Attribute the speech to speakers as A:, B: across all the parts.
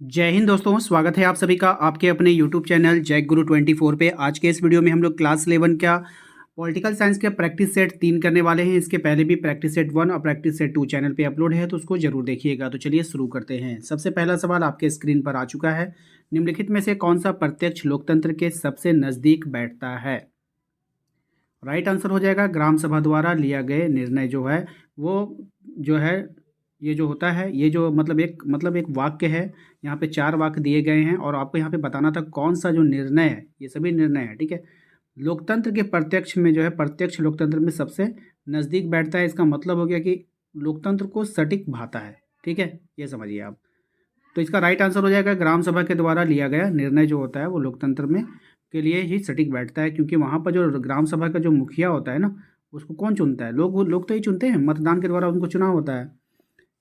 A: जय हिंद दोस्तों, स्वागत है आप सभी का आपके अपने यूट्यूब चैनल जय गुरु 24 पे। आज के इस वीडियो में हम लोग क्लास 11 का पॉलिटिकल साइंस का प्रैक्टिस सेट 3 करने वाले हैं। इसके पहले भी प्रैक्टिस सेट 1 और प्रैक्टिस सेट 2 चैनल पे अपलोड है, तो उसको जरूर देखिएगा। तो चलिए शुरू करते हैं। सबसे पहला सवाल आपके स्क्रीन पर आ चुका है। निम्नलिखित में से कौन सा प्रत्यक्ष लोकतंत्र के सबसे नज़दीक बैठता है? राइट आंसर हो जाएगा ग्राम सभा द्वारा लिया गए निर्णय जो है वो जो है ये जो होता है ये जो मतलब एक वाक्य है। यहाँ पे 4 वाक्य दिए गए हैं और आपको यहाँ पे बताना था कौन सा जो निर्णय है, ये सभी निर्णय है, ठीक है। लोकतंत्र के प्रत्यक्ष में जो है प्रत्यक्ष लोकतंत्र में सबसे नज़दीक बैठता है। इसका मतलब हो गया कि लोकतंत्र को सटीक भाता है, ठीक है, ये समझिए आप। तो इसका राइट आंसर हो जाएगा ग्राम सभा के द्वारा लिया गया निर्णय जो होता है वो लोकतंत्र में के लिए ही सटीक बैठता है, क्योंकि वहाँ पर जो ग्राम सभा का जो मुखिया होता है ना, उसको कौन चुनता है? लोग तो ही चुनते हैं, मतदान के द्वारा उनको चुनाव होता है।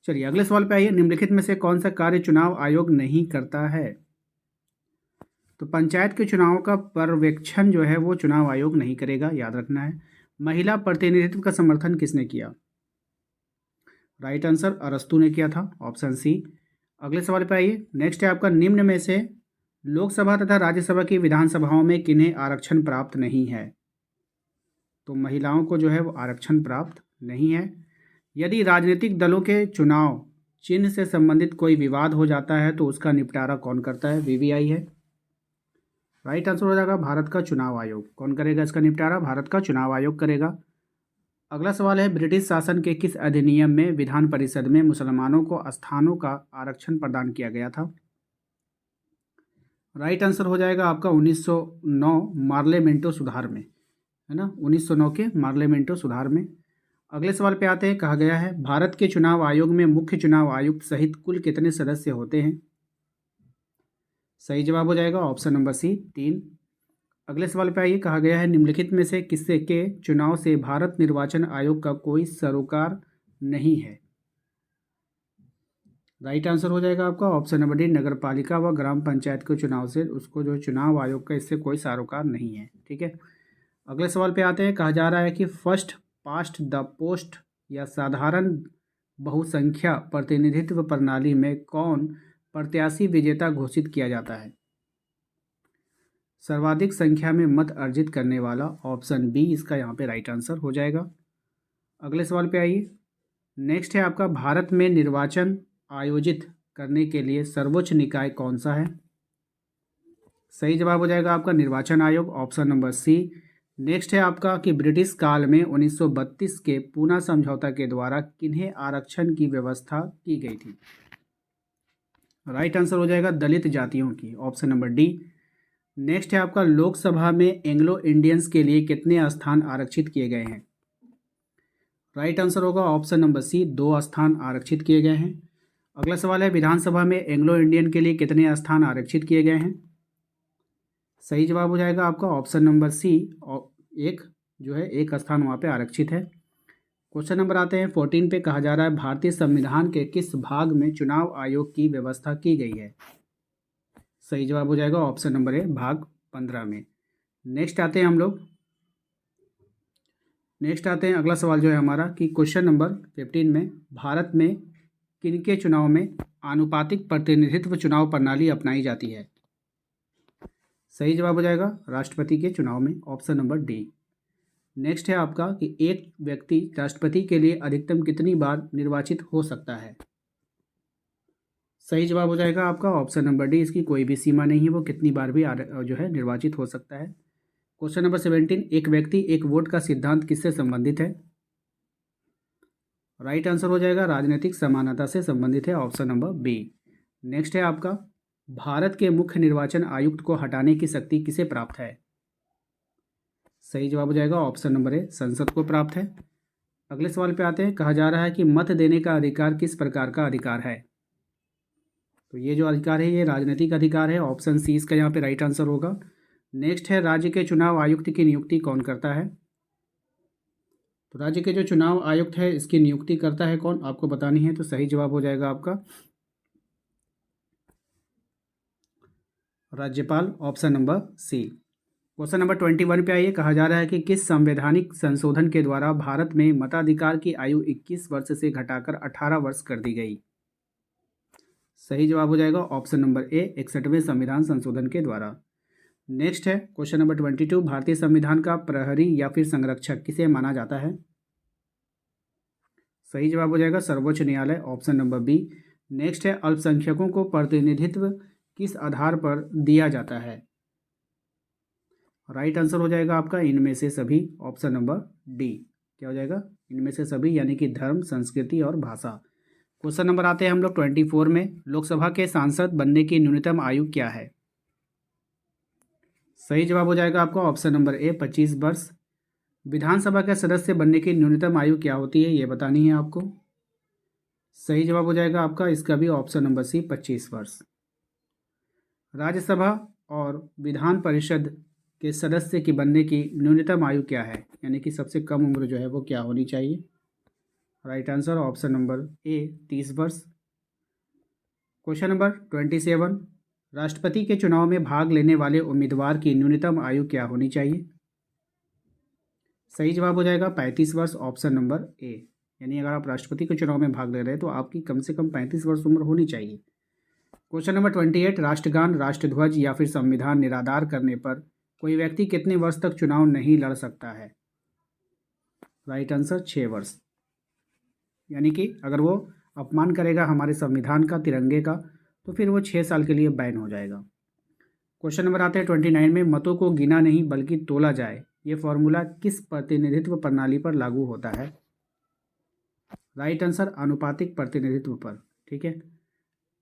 A: चलिए अगले सवाल पे आइए। निम्नलिखित में से कौन सा कार्य चुनाव आयोग नहीं करता है? तो पंचायत के चुनाव का पर्यवेक्षण जो है वो चुनाव आयोग नहीं करेगा, याद रखना है। महिला प्रतिनिधित्व का समर्थन किसने किया? राइट आंसर अरस्तू ने किया था, ऑप्शन सी। अगले सवाल पे आइए। नेक्स्ट है आपका, निम्न में से लोकसभा तथा राज्यसभा की विधानसभाओं में किन्हें आरक्षण प्राप्त नहीं है? तो महिलाओं को जो है वो आरक्षण प्राप्त नहीं है। यदि राजनीतिक दलों के चुनाव चिन्ह से संबंधित कोई विवाद हो जाता है तो उसका निपटारा कौन करता है? वीवीआई है। राइट आंसर हो जाएगा भारत का चुनाव आयोग। कौन करेगा इसका निपटारा? भारत का चुनाव आयोग करेगा। अगला सवाल है, ब्रिटिश शासन के किस अधिनियम में विधान परिषद में मुसलमानों को स्थानों का आरक्षण प्रदान किया गया था? राइट आंसर हो जाएगा आपका 1909 मार्लेमेंटो सुधार में, है ना, 1909 के मार्लेमेंटो सुधार में। अगले सवाल पे आते हैं। कहा गया है, भारत के चुनाव आयोग में मुख्य चुनाव आयुक्त सहित कुल कितने सदस्य होते हैं? सही जवाब हो जाएगा ऑप्शन नंबर सी, 3। अगले सवाल पे आइए। कहा गया है, निम्नलिखित में से किससे के चुनाव से भारत निर्वाचन आयोग का कोई सरोकार नहीं है? राइट आंसर हो जाएगा आपका ऑप्शन नंबर डी, नगर पालिका व ग्राम पंचायत के चुनाव से उसको जो चुनाव आयोग का इससे कोई सरोकार नहीं है, ठीक है। अगले सवाल पे आते हैं। कहा जा रहा है कि फर्स्ट पास्ट द पोस्ट या साधारण बहुसंख्या प्रतिनिधित्व प्रणाली में कौन प्रत्याशी विजेता घोषित किया जाता है? सर्वाधिक संख्या में मत अर्जित करने वाला, ऑप्शन बी इसका यहाँ पे राइट आंसर हो जाएगा। अगले सवाल पे आइए। नेक्स्ट है आपका, भारत में निर्वाचन आयोजित करने के लिए सर्वोच्च निकाय कौन सा है? सही जवाब हो जाएगा आपका निर्वाचन आयोग, ऑप्शन नंबर सी। नेक्स्ट है आपका कि ब्रिटिश काल में 1932 के पूना समझौता के द्वारा किन्हें आरक्षण की व्यवस्था की गई थी? राइट आंसर हो जाएगा दलित जातियों की, ऑप्शन नंबर डी। नेक्स्ट है आपका, लोकसभा में एंग्लो इंडियंस के लिए कितने स्थान आरक्षित किए गए हैं? राइट आंसर होगा ऑप्शन नंबर सी, 2 स्थान आरक्षित किए गए हैं। अगला सवाल है, विधानसभा में एंग्लो इंडियन के लिए कितने स्थान आरक्षित किए गए हैं? सही जवाब हो जाएगा आपका ऑप्शन नंबर सी, एक जो है एक स्थान वहाँ पे आरक्षित है। क्वेश्चन नंबर आते हैं 14 पे। कहा जा रहा है, भारतीय संविधान के किस भाग में चुनाव आयोग की व्यवस्था की गई है? सही जवाब हो जाएगा ऑप्शन नंबर ए, भाग 15 में। नेक्स्ट आते हैं अगला सवाल जो है हमारा कि क्वेश्चन नंबर 15 में, भारत में किनके चुनाव में आनुपातिक प्रतिनिधित्व चुनाव प्रणाली अपनाई जाती है? सही जवाब हो जाएगा राष्ट्रपति के चुनाव में, ऑप्शन नंबर डी। नेक्स्ट है आपका कि एक व्यक्ति राष्ट्रपति के लिए अधिकतम कितनी बार निर्वाचित हो सकता है? सही जवाब हो जाएगा आपका ऑप्शन नंबर डी, इसकी कोई भी सीमा नहीं है, वो कितनी बार भी जो है निर्वाचित हो सकता है। क्वेश्चन नंबर 17, एक व्यक्ति एक वोट का सिद्धांत किससे संबंधित है? राइट आंसर हो जाएगा राजनीतिक समानता से संबंधित है, ऑप्शन नंबर बी। नेक्स्ट है आपका, भारत के मुख्य निर्वाचन आयुक्त को हटाने की शक्ति किसे प्राप्त है? सही जवाब हो जाएगा ऑप्शन नंबर ए, संसद को प्राप्त है। अगले सवाल पे आते हैं। कहा जा रहा है कि मत देने का अधिकार किस प्रकार का अधिकार है? तो ये जो अधिकार है ये राजनीतिक अधिकार है, ऑप्शन सी इसका यहाँ पे राइट आंसर होगा। नेक्स्ट है, राज्य के चुनाव आयुक्त की नियुक्ति कौन करता है? तो राज्य के जो चुनाव आयुक्त है इसकी नियुक्ति करता है कौन, आपको बतानी है। तो सही जवाब हो जाएगा आपका राज्यपाल, option number C. Question number 21 पे आइए। कहा जा रहा है कि किस संवैधानिक संशोधन के द्वारा भारत में मताधिकार की आयु 21 वर्ष से घटाकर 18 वर्ष कर दी गई? सही जवाब हो जाएगा ऑप्शन नंबर ए 61वें संविधान संशोधन के द्वारा। नेक्स्ट है क्वेश्चन नंबर 22, भारतीय संविधान का प्रहरी या फिर संरक्षक किसे माना जाता है? सही जवाब हो जाएगा सर्वोच्च न्यायालय, ऑप्शन नंबर बी। नेक्स्ट है अल्पसंख्यकों को प्रतिनिधित्व किस आधार पर दिया जाता है? राइट आंसर हो जाएगा आपका इनमें से सभी, ऑप्शन नंबर डी। क्या हो जाएगा? इनमें से सभी, यानी कि धर्म, संस्कृति और भाषा। क्वेश्चन नंबर आते हैं हम लोग 24 में, लोकसभा के सांसद बनने की न्यूनतम आयु क्या है? सही जवाब हो जाएगा आपका ऑप्शन नंबर ए 25 वर्ष। विधानसभा के सदस्य बनने की न्यूनतम आयु क्या होती है, ये बतानी है आपको। सही जवाब हो जाएगा आपका इसका भी ऑप्शन नंबर सी 25 वर्ष। राज्यसभा और विधान परिषद के सदस्य की बनने की न्यूनतम आयु क्या है, यानी कि सबसे कम उम्र जो है वो क्या होनी चाहिए? Right answer option number A 30 वर्ष। क्वेश्चन नंबर 27, राष्ट्रपति के चुनाव में भाग लेने वाले उम्मीदवार की न्यूनतम आयु क्या होनी चाहिए? सही जवाब हो जाएगा 35 वर्ष, ऑप्शन नंबर ए। यानी अगर आप राष्ट्रपति के चुनाव में भाग ले रहे हैं तो आपकी कम से कम 35 वर्ष उम्र होनी चाहिए। क्वेश्चन नंबर 28, राष्ट्रगान, राष्ट्रध्वज या फिर संविधान निराधार करने पर कोई व्यक्ति कितने वर्ष तक चुनाव नहीं लड़ सकता है? राइट आंसर 6 वर्ष। यानी कि अगर वो अपमान करेगा हमारे संविधान का, तिरंगे का, तो फिर वो 6 साल के लिए बैन हो जाएगा। क्वेश्चन नंबर आते हैं 29 में, मतों को गिना नहीं बल्कि तोला जाए, ये फॉर्मूला किस प्रतिनिधित्व प्रणाली पर लागू होता है? राइट आंसर आनुपातिक प्रतिनिधित्व पर। ठीक है,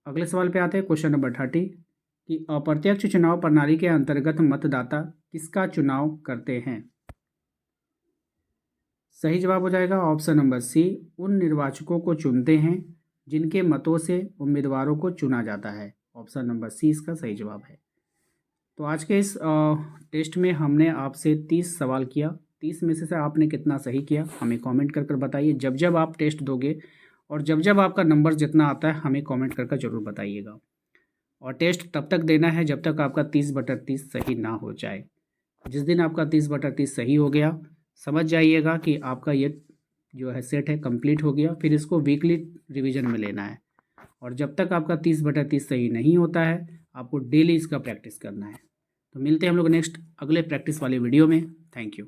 A: अगले सवाल पे आते हैं क्वेश्चन नंबर 30 कि अप्रत्यक्ष चुनाव प्रणाली के अंतर्गत मतदाता किसका चुनाव करते हैं? सही जवाब हो जाएगा ऑप्शन नंबर सी, उन निर्वाचकों को चुनते हैं जिनके मतों से उम्मीदवारों को चुना जाता है। ऑप्शन नंबर सी इसका सही जवाब है। तो आज के इस टेस्ट में हमने आपसे 30 सवाल किया। 30 में से आपने कितना सही किया हमें कमेंट कर बताइए। जब जब आप टेस्ट दोगे और जब जब आपका नंबर जितना आता है हमें कमेंट कर ज़रूर बताइएगा। और टेस्ट तब तक देना है जब तक आपका 30/30 सही ना हो जाए। जिस दिन आपका 30/30 सही हो गया, समझ जाइएगा कि आपका ये जो है सेट है कंप्लीट हो गया। फिर इसको वीकली रिवीजन में लेना है। और जब तक आपका 30/30 सही नहीं होता है आपको डेली इसका प्रैक्टिस करना है। तो मिलते हैं हम लोग नेक्स्ट अगले प्रैक्टिस वाले वीडियो में। Thank you.